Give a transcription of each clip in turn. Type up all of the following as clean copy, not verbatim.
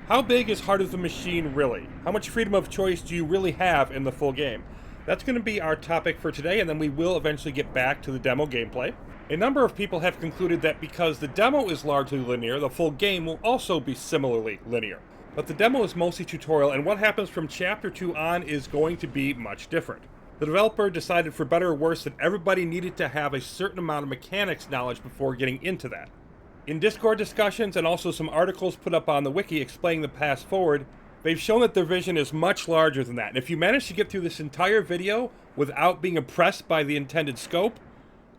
How big is Heart of the Machine really? How much freedom of choice do you really have in the full game? That's going to be our topic for today, and then we will eventually get back to the demo gameplay. A number of people have concluded that because the demo is largely linear, the full game will also be similarly linear. But the demo is mostly tutorial, and what happens from Chapter 2 on is going to be much different. The developer decided for better or worse that everybody needed to have a certain amount of mechanics knowledge before getting into that. In Discord discussions and also some articles put up on the wiki explaining the path forward, they've shown that their vision is much larger than that. And if you manage to get through this entire video without being impressed by the intended scope,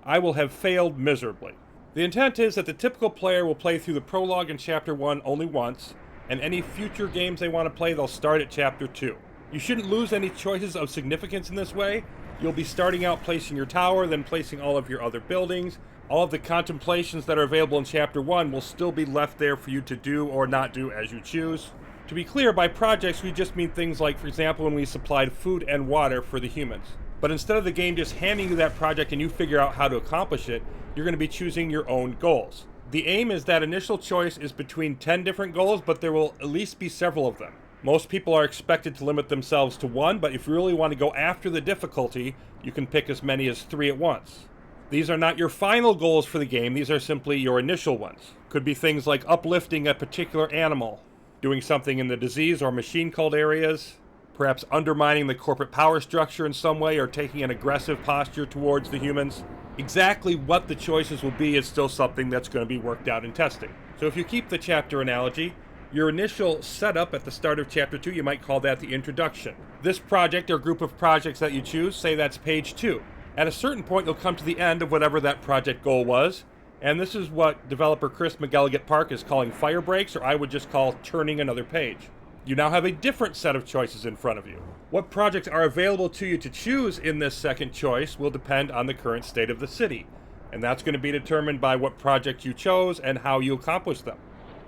I will have failed miserably. The intent is that the typical player will play through the prologue in Chapter 1 only once, and any future games they want to play, they'll start at Chapter 2. You shouldn't lose any choices of significance in this way. You'll be starting out placing your tower, then placing all of your other buildings. All of the contemplations that are available in Chapter 1 will still be left there for you to do or not do as you choose. To be clear, by projects we just mean things like, for example, when we supplied food and water for the humans. But instead of the game just handing you that project and you figure out how to accomplish it, you're going to be choosing your own goals. The aim is that initial choice is between 10 different goals, but there will at least be several of them. Most people are expected to limit themselves to one, but if you really want to go after the difficulty, you can pick as many as 3 at once. These are not your final goals for the game, these are simply your initial ones. Could be things like uplifting a particular animal, doing something in the disease or machine cult areas, perhaps undermining the corporate power structure in some way or taking an aggressive posture towards the humans. Exactly what the choices will be is still something that's going to be worked out in testing. So if you keep the chapter analogy, your initial setup at the start of Chapter 2, you might call that the introduction. This project or group of projects that you choose, say that's page 2. At a certain point, you'll come to the end of whatever that project goal was, and this is what developer Chris McElligott-Park is calling Firebreaks, or I would just call turning another page. You now have a different set of choices in front of you. What projects are available to you to choose in this second choice will depend on the current state of the city, and that's going to be determined by what project you chose and how you accomplish them.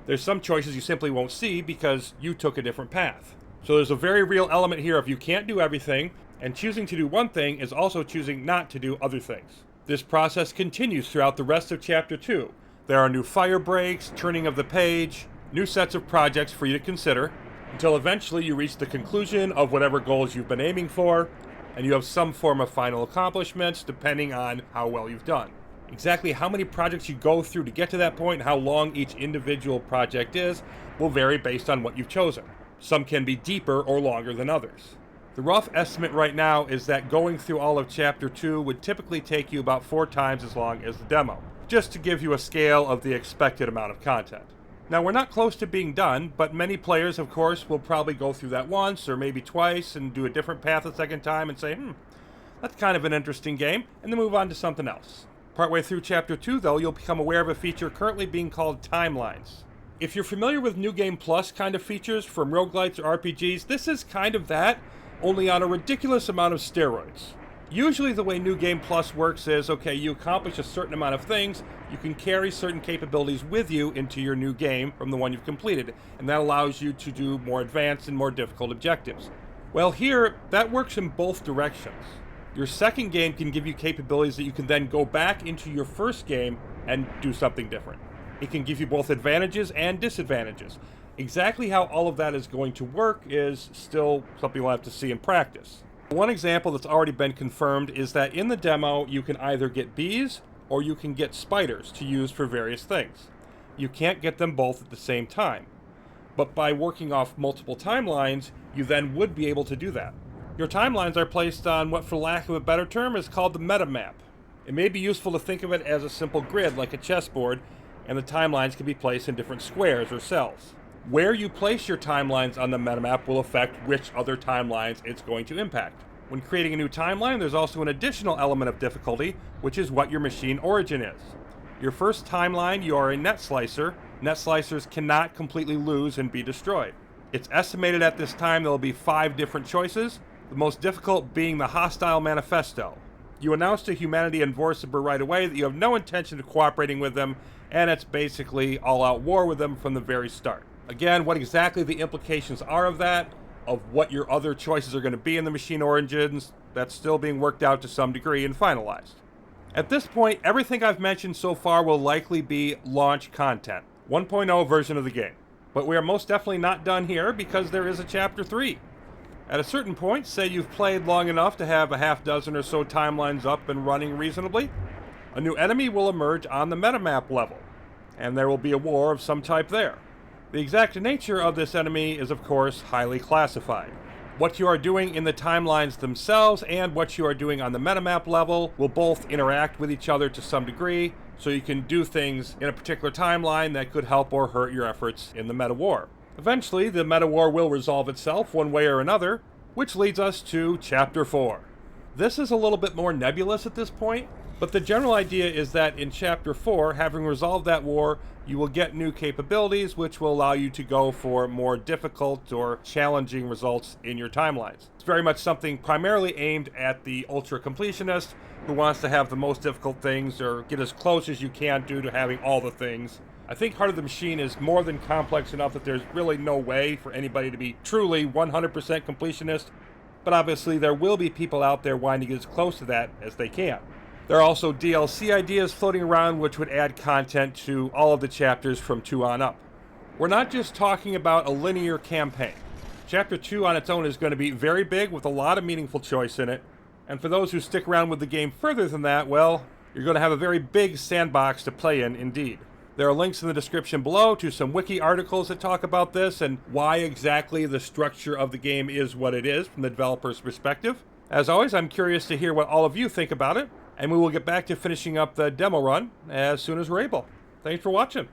There's some choices you simply won't see because you took a different path. So there's a very real element here of you can't do everything, and choosing to do one thing is also choosing not to do other things. This process continues throughout the rest of Chapter 2. There are new fire breaks, turning of the page, new sets of projects for you to consider, until eventually you reach the conclusion of whatever goals you've been aiming for, and you have some form of final accomplishments depending on how well you've done. Exactly how many projects you go through to get to that point and how long each individual project is will vary based on what you've chosen. Some can be deeper or longer than others. The rough estimate right now is that going through all of Chapter 2 would typically take you about 4 times as long as the demo, just to give you a scale of the expected amount of content. Now, we're not close to being done, but many players, of course, will probably go through that once or maybe twice and do a different path a second time and say, that's kind of an interesting game, and then move on to something else. Partway through Chapter 2, though, you'll become aware of a feature currently being called timelines. If you're familiar with New Game Plus kind of features from roguelites or RPGs, this is kind of that, only on a ridiculous amount of steroids. Usually the way New Game Plus works is, okay, you accomplish a certain amount of things, you can carry certain capabilities with you into your new game from the one you've completed, and that allows you to do more advanced and more difficult objectives. Well, here, that works in both directions. Your second game can give you capabilities that you can then go back into your first game and do something different. It can give you both advantages and disadvantages. Exactly how all of that is going to work is still something we'll have to see in practice. One example that's already been confirmed is that in the demo you can either get bees or you can get spiders to use for various things. You can't get them both at the same time. But by working off multiple timelines, you then would be able to do that. Your timelines are placed on what, for lack of a better term, is called the meta map. It may be useful to think of it as a simple grid like a chessboard, and the timelines can be placed in different squares or cells. Where you place your timelines on the metamap will affect which other timelines it's going to impact. When creating a new timeline, there's also an additional element of difficulty, which is what your machine origin is. Your first timeline, you are a net slicer. Net slicers cannot completely lose and be destroyed. It's estimated at this time there will be 5 different choices, the most difficult being the hostile manifesto. You announce to humanity and Vorciber right away that you have no intention of cooperating with them, and it's basically all-out war with them from the very start. Again, what exactly the implications are of that, of what your other choices are going to be in the machine origins, that's still being worked out to some degree and finalized. At this point, everything I've mentioned so far will likely be launch content, 1.0 version of the game. But we are most definitely not done here, because there is a Chapter 3. At a certain point, say you've played long enough to have a half dozen or so timelines up and running reasonably, a new enemy will emerge on the metamap level, and there will be a war of some type there. The exact nature of this enemy is, of course, highly classified. What you are doing in the timelines themselves and what you are doing on the metamap level will both interact with each other to some degree, so you can do things in a particular timeline that could help or hurt your efforts in the meta war. Eventually, the meta war will resolve itself one way or another, which leads us to Chapter 4. This is a little bit more nebulous at this point, but the general idea is that in Chapter 4, having resolved that war, you will get new capabilities which will allow you to go for more difficult or challenging results in your timelines. It's very much something primarily aimed at the ultra completionist who wants to have the most difficult things or get as close as you can to having all the things. I think Heart of the Machine is more than complex enough that there's really no way for anybody to be truly 100% completionist, but obviously there will be people out there wanting to get as close to that as they can. There are also DLC ideas floating around which would add content to all of the chapters from 2 on up. We're not just talking about a linear campaign. Chapter 2 on its own is going to be very big with a lot of meaningful choice in it, and for those who stick around with the game further than that, well, you're going to have a very big sandbox to play in indeed. There are links in the description below to some wiki articles that talk about this and why exactly the structure of the game is what it is from the developer's perspective. As always, I'm curious to hear what all of you think about it, and we will get back to finishing up the demo run as soon as we're able. Thanks for watching.